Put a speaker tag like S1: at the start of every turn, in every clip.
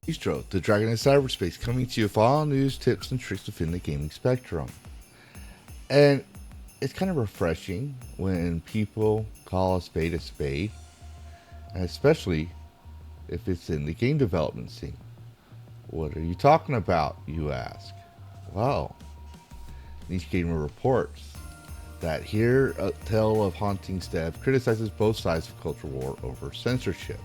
S1: Bistro, the Dragon in Cyberspace, coming to you with all news, tips, and tricks within the gaming spectrum. And it's kind of refreshing when people call a spade, and especially if it's in the game development scene. What are you talking about, you ask? Well, Niche Gamer reports that here a Tale of Hauntings dev criticizes both sides of culture war over censorship.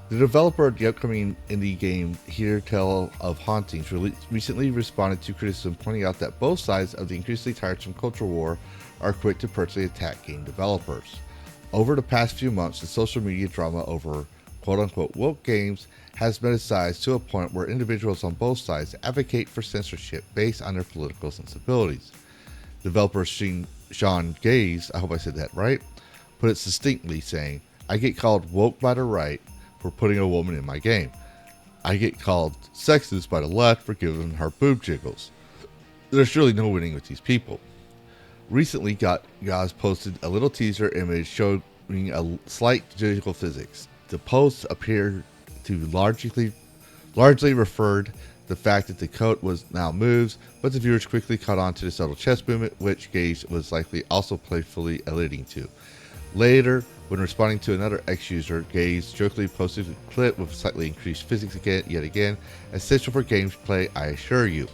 S1: The developer of the upcoming indie game Here Tale of Hauntings recently responded to criticism, pointing out that both sides of the increasingly tiresome culture war are quick to personally attack game developers. Over the past few months, the social media drama over quote-unquote woke games has metasized to a point where individuals on both sides advocate for censorship based on their political sensibilities. Developer Sean Gaze, I hope I said that right, put it succinctly, saying, "I get called woke by the right for putting a woman in my game. I get called sexist by the left for giving her boob jiggles. There's surely no winning with these people." Recently, Gaz posted a little teaser image showing a slight digital physics. The post appeared to largely referred the fact that the coat was now moves, but the viewers quickly caught on to the subtle chest movement, which Gage was likely also playfully alluding to. Later, when responding to another X-user, Gage jokingly posted a clip with slightly increased physics yet again, essential for gameplay, I assure you.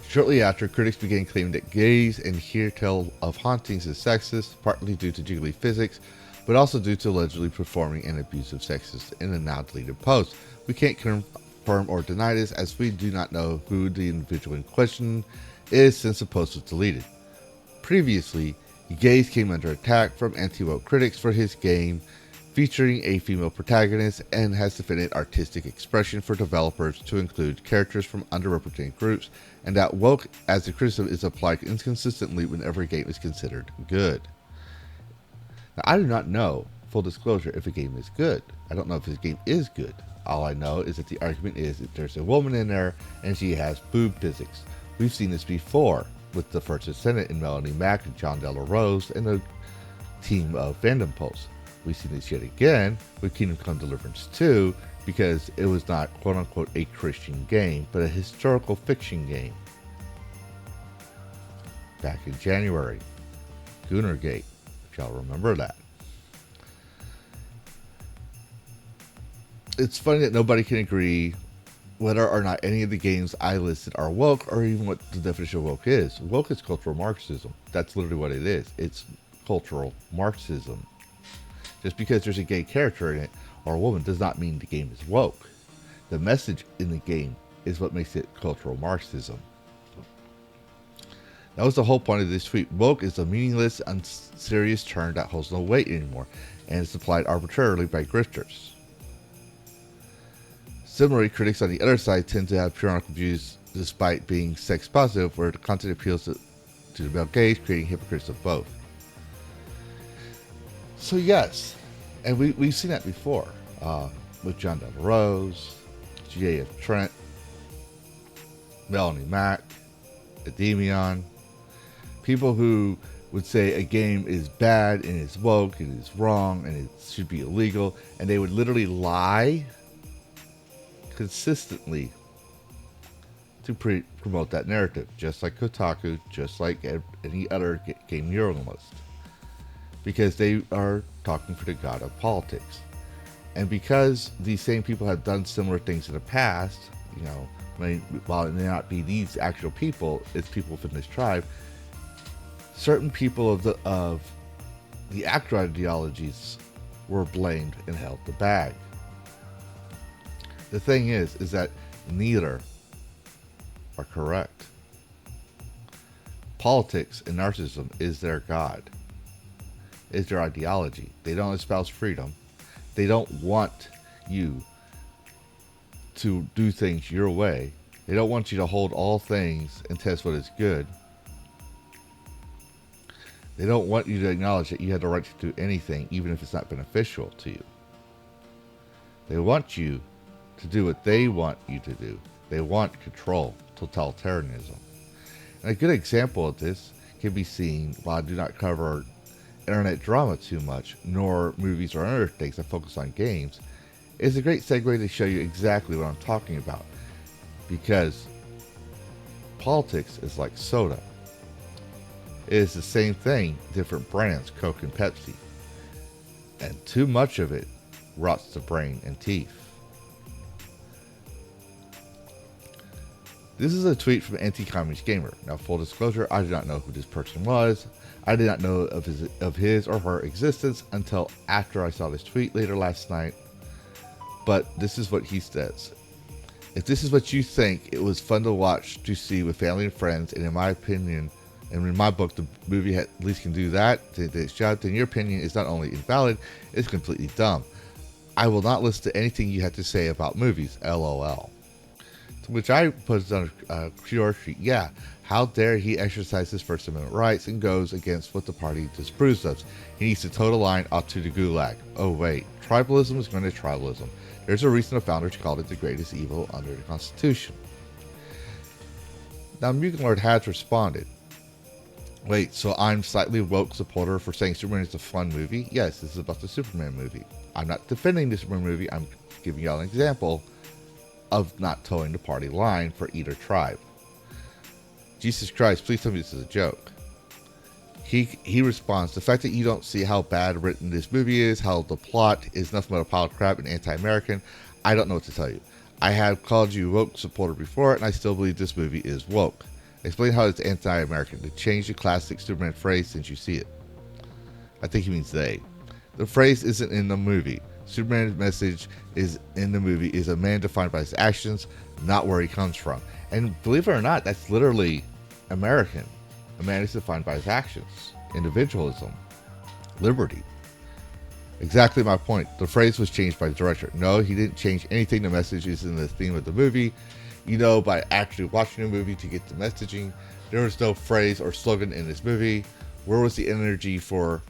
S1: Shortly after, critics began claiming that Gaze and Here Tale of Hauntings is sexist, partly due to jiggly physics, but also due to allegedly performing an abusive sexist in a now deleted post. We can't confirm or deny this, as we do not know who the individual in question is since the post was deleted. Previously, Gaze came under attack from anti-woke critics for his game featuring a female protagonist and has defended artistic expression for developers to include characters from underrepresented groups, and that woke as the criticism is applied inconsistently whenever a game is considered good. Now, I do not know, full disclosure, if a game is good. I don't know if this game is good. All I know is that the argument is that there's a woman in there and she has boob physics. We've seen this before with the First Ascendant in Melanie Mack and John Della Rose and the team of Fandom Pulse. We've seen this yet again with Kingdom Come Deliverance 2 because it was not quote-unquote a Christian game, but a historical fiction game. Back in January, Goonergate, if y'all remember that. It's funny that nobody can agree whether or not any of the games I listed are woke, or even what the definition of woke is. Woke is cultural Marxism. That's literally what it is. It's cultural Marxism. Just because there's a gay character in it or a woman does not mean the game is woke. The message in the game is what makes it cultural Marxism. That was the whole point of this tweet. Woke is a meaningless, unserious term that holds no weight anymore, and is applied arbitrarily by grifters. Similarly, critics on the other side tend to have puritanical views despite being sex positive, where the content appeals to the male gaze, creating hypocrites of both. So yes, and we've seen that before with John Della Rose, G.A.F. Trent, Melanie Mack, Ademion. People who would say a game is bad and it's woke and it's wrong and it should be illegal, and they would literally lie consistently to promote that narrative, just like Kotaku, just like any other game journalist, because they are talking for the god of politics. And because these same people have done similar things in the past, while it may not be these actual people, it's people within this tribe, certain people of the actual ideologies were blamed and held the bag. The thing is that neither are correct. Politics and narcissism is their god, is their ideology. They don't espouse freedom. They don't want you to do things your way. They don't want you to hold all things and test what is good. They don't want you to acknowledge that you have the right to do anything, even if it's not beneficial to you. They want you to do what they want you to do. They want control, totalitarianism. And a good example of this can be seen, while I do not cover internet drama too much, nor movies or other things that focus on games, is a great segue to show you exactly what I'm talking about. Because politics is like soda. It is the same thing, different brands, Coke and Pepsi. And too much of it rots the brain and teeth. This is a tweet from Anti-Communist Gamer. Now, full disclosure, I did not know who this person was. I did not know of his or her existence until after I saw this tweet later last night. But this is what he says. If this is what you think it was fun to watch, to see with family and friends, and in my opinion, and in my book, the movie at least can do that, then your opinion is not only invalid, it's completely dumb. I will not listen to anything you have to say about movies, LOL. To which I put on a QR sheet, yeah, how dare he exercise his First Amendment rights and goes against what the party disapproves of. He needs to toe the line out to the gulag. Oh wait, tribalism is going to tribalism. There's a reason the founders called it the greatest evil under the Constitution. Now, Mugen Lord has responded. Wait, so I'm slightly woke supporter for saying Superman is a fun movie? Yes, this is about the Superman movie. I'm not defending the Superman movie, I'm giving y'all an example of not towing the party line for either tribe. Jesus Christ, please tell me this is a joke. He responds, the fact that you don't see how bad written this movie is, how the plot is nothing but a pile of crap and anti-American, I don't know what to tell you. I have called you woke supporter before, and I still believe this movie is woke. Explain how it's anti-American. To change the classic Superman phrase since you see it. I think he means they. The phrase isn't in the movie. Superman's message is in the movie is a man defined by his actions, not where he comes from. And believe it or not, that's literally American. A man is defined by his actions. Individualism. Liberty. Exactly my point. The phrase was changed by the director. No, he didn't change anything. The message is in the theme of the movie. You know, by actually watching the movie to get the messaging. There was no phrase or slogan in this movie. Where was the energy for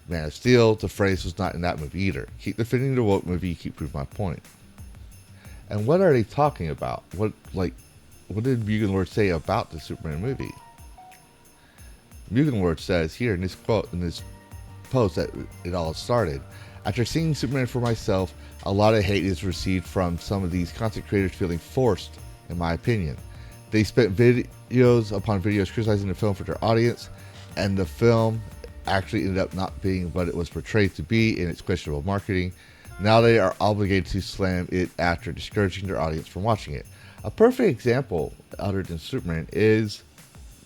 S1: Man of Steel? The phrase was not in that movie either. Keep defending the woke movie, you keep proving my point. And what are they talking about? What did Mugen Lord say about the Superman movie? Mugen Lord says here in this quote, in this post, that it all started. After seeing Superman for myself, a lot of hate is received from some of these content creators feeling forced, in my opinion. They spent videos upon videos criticizing the film for their audience, and the film actually ended up not being what it was portrayed to be in its questionable marketing. Now they are obligated to slam it after discouraging their audience from watching it. A perfect example, other than Superman, is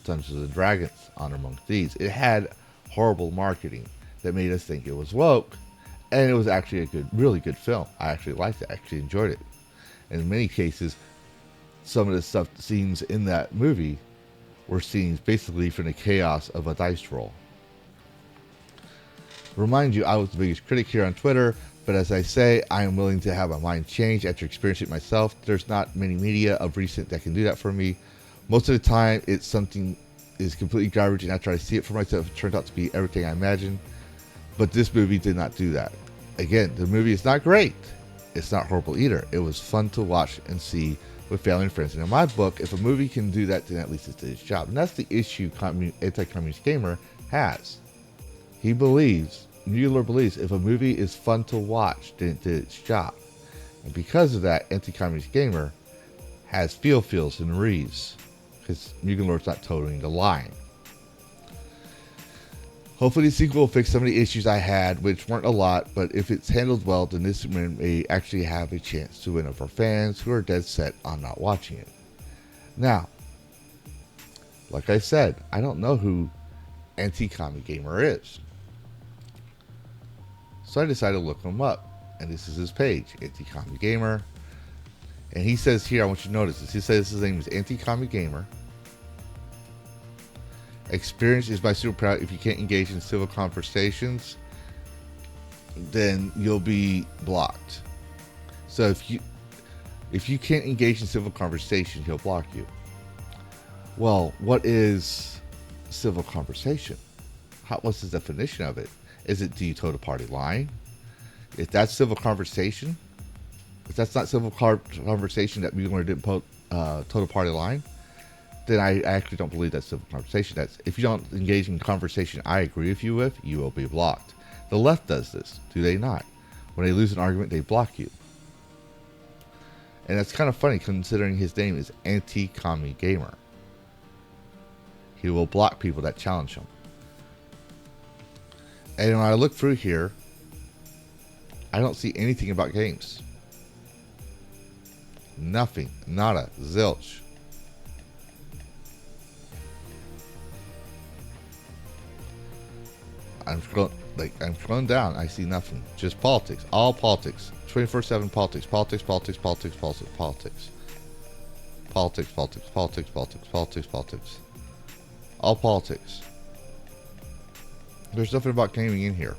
S1: Dungeons and Dragons: Honor Among Thieves. It had horrible marketing that made us think it was woke, and it was actually a really good film. I actually liked it. I actually enjoyed it. And in many cases, some of the scenes in that movie were scenes basically from the chaos of a dice roll. Remind you, I was the biggest critic here on Twitter, but as I say, I am willing to have my mind change after experiencing it myself. There's not many media of recent that can do that for me. Most of the time, it's something is completely garbage, and after I see it for myself, it turns out to be everything I imagined. But this movie did not do that. Again, the movie is not great. It's not horrible either. It was fun to watch and see with family and friends. And in my book, if a movie can do that, then at least it did its job. And that's the issue Anti-Communist Gamer has. He believes, Mueller believes, if a movie is fun to watch, then it did its job. And because of that, Anti-Communist Gamer has feels and Reeves, because Mugen Lord's not toting the line. Hopefully the sequel will fix some of the issues I had, which weren't a lot, but if it's handled well, then this Superman may actually have a chance to win over fans who are dead set on not watching it. Now, like I said, I don't know who Anti-Commie Gamer is. So I decided to look him up, and this is his page, Anti-Commie Gamer. And he says here, I want you to notice this, he says his name is Anti-Commie Gamer. Experience is my superpower. If you can't engage in civil conversations, then you'll be blocked. So if you can't engage in civil conversation, he'll block you. Well, what is civil conversation? What's the definition of it? Is it, do you toe the party line? If that's civil conversation, if that's not civil conversation, that we didn't toe the party line, then I actually don't believe that's civil conversation. That's if you don't engage in conversation I agree with, you will be blocked. The left does this, do they not? When they lose an argument, they block you. And that's kind of funny considering his name is Anti-Commie Gamer. He will block people that challenge him. And when I look through here, I don't see anything about games. Nothing. Nada. Zilch. I'm scrolling down. I see nothing. Just politics. All politics. 24/7 politics. Politics. Politics. Politics. Politics. Politics. Politics. Politics. Politics. Politics. Politics. Politics. All politics. There's nothing about gaming in here.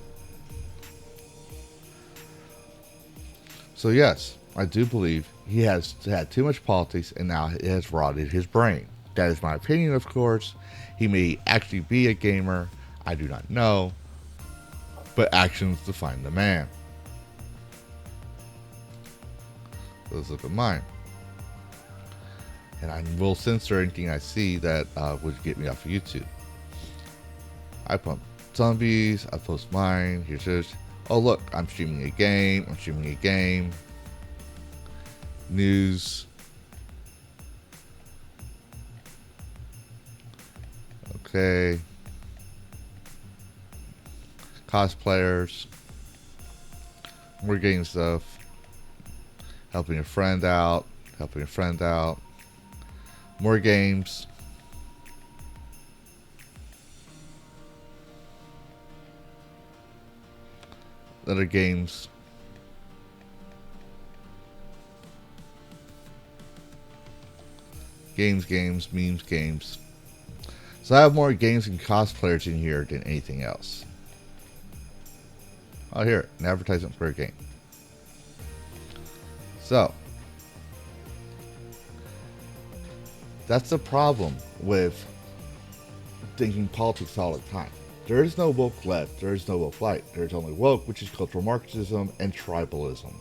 S1: So yes, I do believe he has had too much politics and now it has rotted his brain. That is my opinion, of course. He may actually be a gamer. I do not know. But actions define the man. Let's look at mine. And I will censor anything I see that would get me off of YouTube. I pump zombies. I post mine. Here's this. Oh look, I'm streaming a game. I'm streaming a game. News. Okay. Cosplayers. More game stuff. Helping a friend out. Helping a friend out. More games. Other games. Games, memes, games. So I have more games and cosplayers in here than anything else. Oh, here, an advertisement for a game. So, that's the problem with thinking politics all the time. There is no woke left, there is no woke right. There's only woke, which is cultural Marxism and tribalism.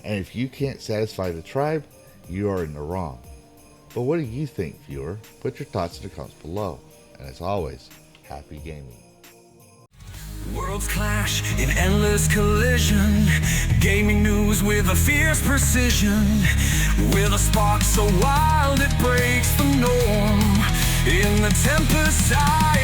S1: And if you can't satisfy the tribe, you are in the wrong. But what do you think, viewer? Put your thoughts in the comments below. And as always, happy gaming.
S2: Worlds clash in endless collision. Gaming news with a fierce precision. With a spark so wild it breaks the norm. In the tempest, I